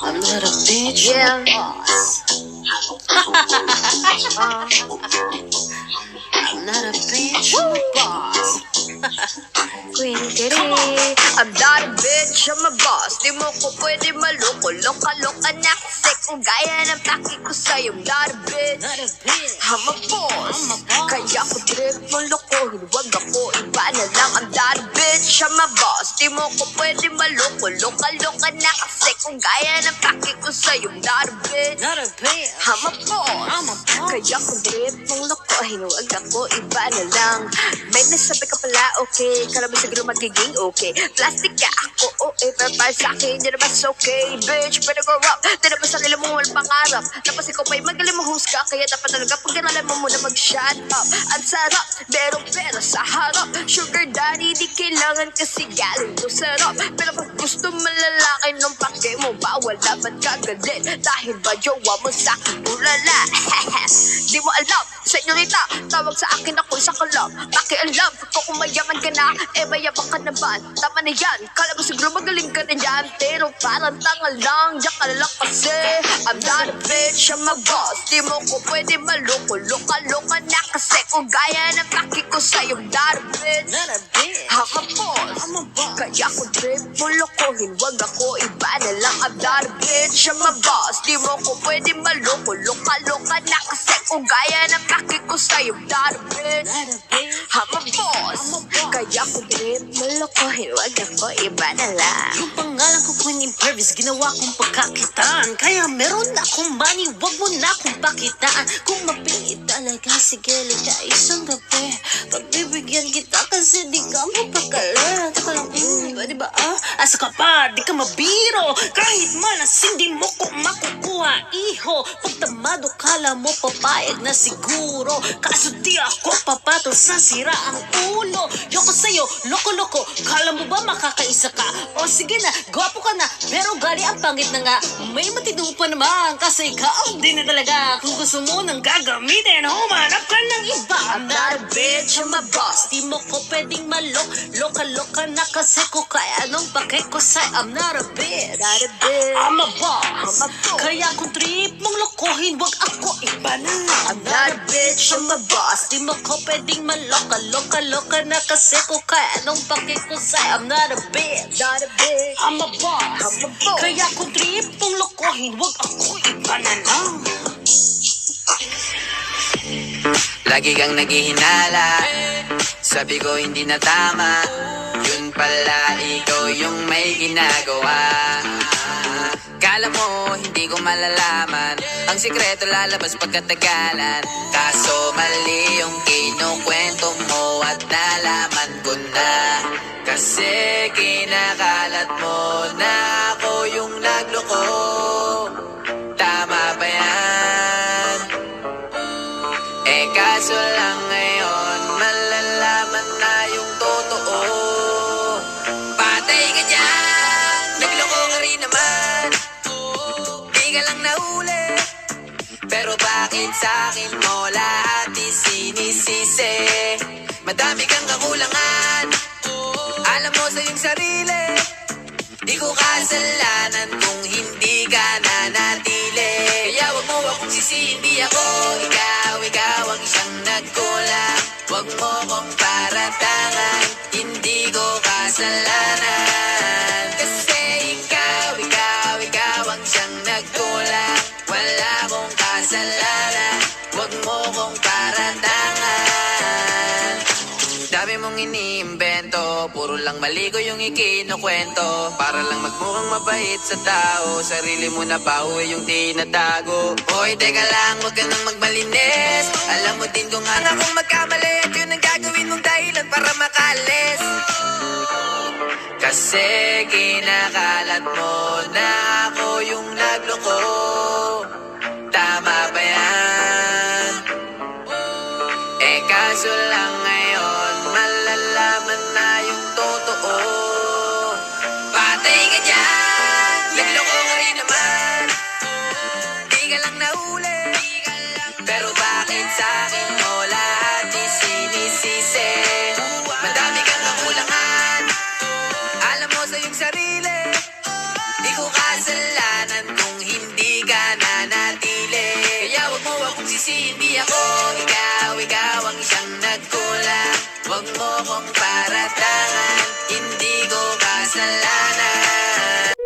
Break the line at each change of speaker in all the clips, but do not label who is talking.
I'm not a bitch,
Yeah.
I'm a boss. I'm not a bitch, I'm a boss.
Queen Kitty. I'm not a bitch, I'm a boss. Di mo ko pwede maloko. Loka-loka na kasi kung gaya ng paki ko sa'yo. I'm not a bitch,
Not a bitch,
I'm a boss.
I'm a boss.
Kaya ko trip mong lokohin. Huwag ako, iba na lang. I'm not a bitch, I'm a boss. Di mo ko pwede maloko. Loka-loka na kasi kung gaya ng paki ko sa'yo. I'm not a bitch,
Not a bitch,
I'm a boss.
I'm a boss.
Kaya kung trip mong lokohin, huwag ako, iba na lang. May nasabi ka pala, okay. Kala mo siguro magiging okay. Plastic ka ako, pero para sa akin, di na mas okay. Bitch, better grow up. Di na ba sa kila mo walang pangarap. Tapos ikaw pa'y magaling mo husga. Kaya dapat talaga pag kinalan mo muna mag-shut up. Ang sarap, merong pera sa harap. Sugar daddy, di kailangan kasi galing to sarap. Pero pag gusto malalaki nung pake mo, bawal dapat kagalit. Dahil ba jowa mo sa ulala. Di mo alam, senyorita, tawag sa akin ako sa kalab. Pakialam, kung mayaman ka na, mayaman ka naman. Tama na yan, kala mo siguro magaling ka na yan. Pero parang tanga lang, diyan ka na lang kasi. I'm not a bitch, I'm a boss. Di mo ko pwede maloko, loka-loka na kasi kung gaya ng paki ko sa'yo. I'm not a bitch,
Not a bitch,
I'm a boss.
I'm a boss.
Kaya kung trip mo lokohin, wag ako, iba na lang. I'm not a bitch, I'm a boss. Di mo ko pwede maloko, loka-loka na kasi kung gaya ng paki ko sa'yo. I'm not a bitch,
Not a bitch,
I'm a boss. Kaya kung trip mo lokohin, wag ako, iba na lang.
yung pangalan ko Queen Impervious, ginawa kong pagkakitaan. Kaya meron akong money, wag mo na akong pakitaan. Kung mapili talaga, sige, liga isang gabi. Pagbibigyan kita kasi di ka mapakala. Taka lang, pwede ba asa ka pa, di ka mabiro. Kahit malas, hindi mo ko makukuha, iho. Pag tamado, kala mo papayag na siguro. Kaso di ako papato sa sira ang ulo. Yoko sa'yo, loko-loko, kala mo ba makakaisa ka? O sige na, gwapo ka na, pero gali ang pangit na nga. May matino pa naman, kasi ikaw din na talaga. Kung gusto mo nang gagamitin, humanap ka ng iba.
I'm not a bitch, I'm a boss.
Di mo ko pwedeng malok, loka-loka na kasi ko kaya anong pake ko sa'y I'm not a bitch,
Not a bitch,
I'm a boss.
I'm a boss.
Kaya kung trip mong lokohin, wag ako iba na.
I'm not a bitch, I'm a boss.
Di mo ko pwedeng maloka, loka-loka na kasi ko kaya anong pake ko sa'y I'm not a bitch,
Not a bitch,
I'm a boss.
I'm a boss.
Kaya kung trip mong lokohin, wag ako iba na lang.
Lagi kang naghihinala, sabi ko hindi na tama. Yun pala ikaw yung may ginagawa. Kala mo hindi ko malalaman, ang sikreto lalabas pagkatagalan. Kaso mali yung kinukwento mo at nalaman ko na. Kasi kinakalat mo na ako yung nagloko. Tama ba yan? Kaso lang ngayon, malalaman na yung totoo. Patay ka dyan, nagloko ka rin naman. Di ka lang nahuli, pero bakit sa'kin mo lahat isinisisi? Madami kang kakulangan, alam mo sa iyong sarili. Di ko kasalanan kung hindi ka nanatili. Kaya wag mo akong sisihin, di ako ikaw ang isang nagkulang. Wag mo kong paratangan, hindi ko kasalanan. Kasi ikaw ang isang nagkulang. Wala akong kasalanan, wag mo kong paratangan. Dami mong iniimbento, puro lang mali ko yung ikinukwento. Para lang magmukhang mabait sa tao, sarili mo na baho yung tinatago. Hoy, teka lang, huwag ka nang magmalinis. Alam mo din kung ano kung magkamali, at yun ang gagawin mong dahilan para makalis. Kasi kinakalat mo na ako yung nagloko. Tama ba yan? Kaso lang ngayon, malalaman na yung totoo. Patay ka dyan, nagloko ka rin naman. Di ka lang nahuli, pero bakit sa'kin mo lahat isinisisi? Madami kang kakulangan, alam mo sa iyong sarili. Di ko kasalanan Huwag mo kong paratangan, hindi ko kasalanan.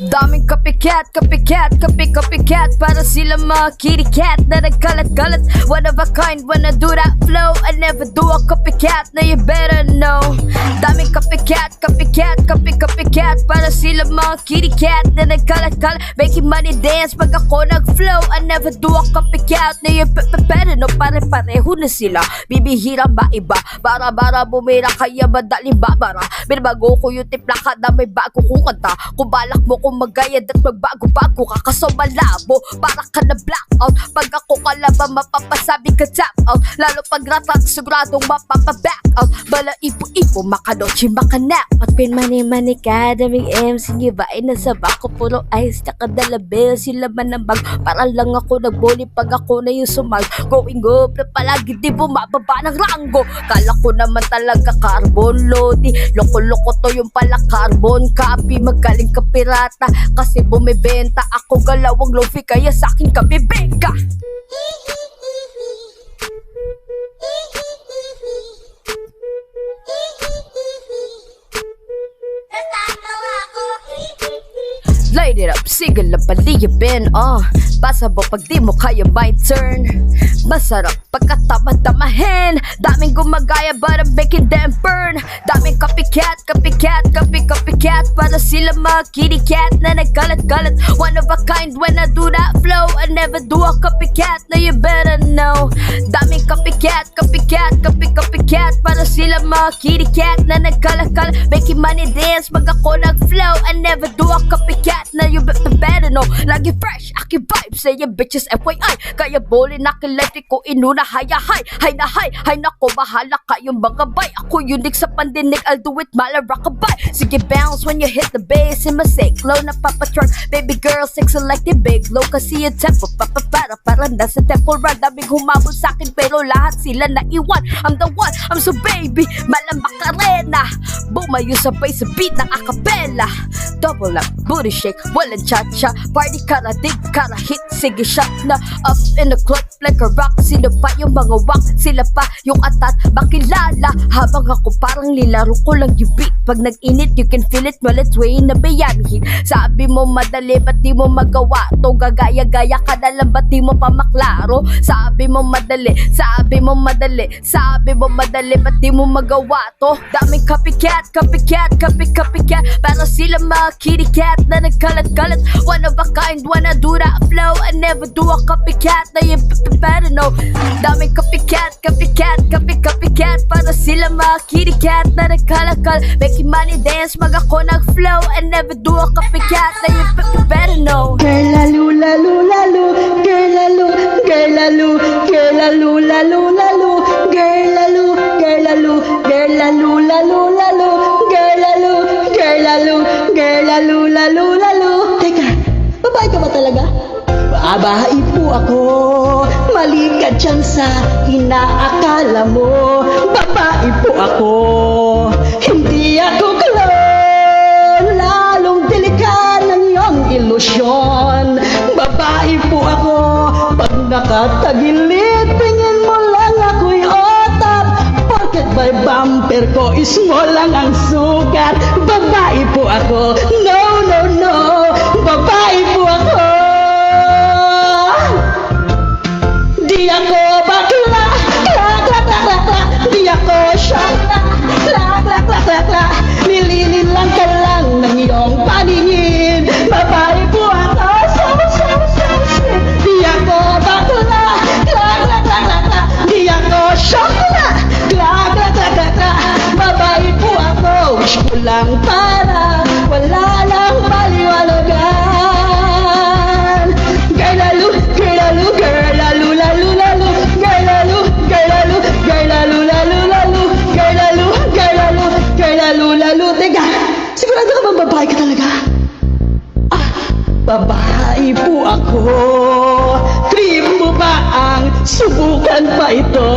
Daming copycat, copycat, copycat para sila mga kitty cat na nagkalat-kalat. One of a kind when I do that flow, I never do a copycat, now you better know. Daming copycat, copycat, copycat para sila mga kitty cat na nagkalat-kalat. Making money dance pag ako nag-flow, I never do a copycat, now you better know. Pare-pareho na sila, bibihirang maiba. Bara-bara bumira kaya madaling babara. Binabago ko yung tiplaka na may bago kong kanta. Kung balak mo kung magayad at magbago-bago ka, kaso malabo, para ka na blackout. Pag ako kalaban mapapasabi ka tap out, lalo pag ratat siguradong mapapaback out. Bala ipo-ipo, makanochi, makanap. At pinmani-mani ka, daming MC nyo ba ay nasa bako, puro ice na kadalabil. Sila man ang bag, para lang ako nagboli pag ako na yung sumag. Going up na palagi di bumababa ng ranggo. Kala ko naman talaga carbon loading, loko-loko to yung pala carbon copy. Magaling ka pirata kasi bumibenta ako, galawang lofi kaya sa'kin ka bibigka. Light it up, sige lang paliyabin, pasabo pag di mo kaya my turn. Masarap pagkatama-tamahin, daming gumagaya but I'm making them burn. Daming copycat, copycat, copycat para sila mga kitty cat na nagkalat-kalat. One of a kind when I do that flow, I never do a copycat, now you better know. Daming copycat, copycat, copycat para sila mga kitty cat na nagkalat-kalat. Making money dance pag ako nag-flow, I never do a copycat, now you better know. Lagi fresh, aki vibe, saying bitches FYI. Kaya boli na kiletik ko inuna, haya-hay, hay na hay, hay nako bahala kayong mga bay. Ako unique sa pandinig, I'll do it malaracabay. Sige bounce when you hit the bass in my sick low na papatruck. Baby girl, sexy like the big low kasi yung tempo para nasa tempo run. Daming humabol sa'kin pero lahat sila naiwan. I'm the one, I'm so baby, malambak arena. Bumayo sabay sa beat ng acapella. Double up, booty shake, walang cha-cha. Party kara, dig kara, hit, sige shot na. Up in the club like a rock. Sino pa yung mga wak, sila pa yung atat makilala. Habang ako parang nilaro ko lang yung beat. Pag nag-init, you can feel it while it's weighing na beyond heat. Sabi mo madali, ba't di mo magawa to? Gagaya-gaya ka na lang, ba't di mo pa maklaro? Sabi mo madali, sabi mo madali, sabi mo madali, ba't di mo magawa to? Daming copycat, copycat, copycat para sila mga kitty cat na nagkalat-kalat. One of a kind when I do that flow, I never do a copycat, now you better know. Daming copycat, copycat, copycat para sila mga kitty cat na nagkalat-kalat. Making money dance pag ako nag-flow, I never do a copycat, now you better know.
Girl lalu lalu lalu, girl lalu, girl lalu, girl lalu lalu lalu, girl lalu, girl lalu, girl lalu lalu lalu, girl lalu, girl lalu, girl lalu lalu lalu. Teka, babae ka ba talaga? Babae po ako, mali ka dyan sa inaakala mo. Babae po ako, hindi ako clone, lalong delikado ng iyong ilusyon. Babae po ako, pag nakatagilid, tingin mo lang ako'y otak. Porket by bumper ko, small lang ang sugat. Babae po ako, no, no, no, babae po ako. Di ako bakla, di ako syakla, nililin lang ka lang ng iyong paningin. Babae po ako, di ako bakla, di ako syakla, babae po ako, wish ko lang para wala lang paliwanagan. Girl lalu, girl lalu, girl lalu lalu lalu, girl lalu, girl lalu, girl lalu lalu lalu, girl lalu, girl lalu, girl lalu lalu. Teka, sigurado ka bang babae ka talaga? Ah, babae po ako. Trip mo ba ang subukan pa ito?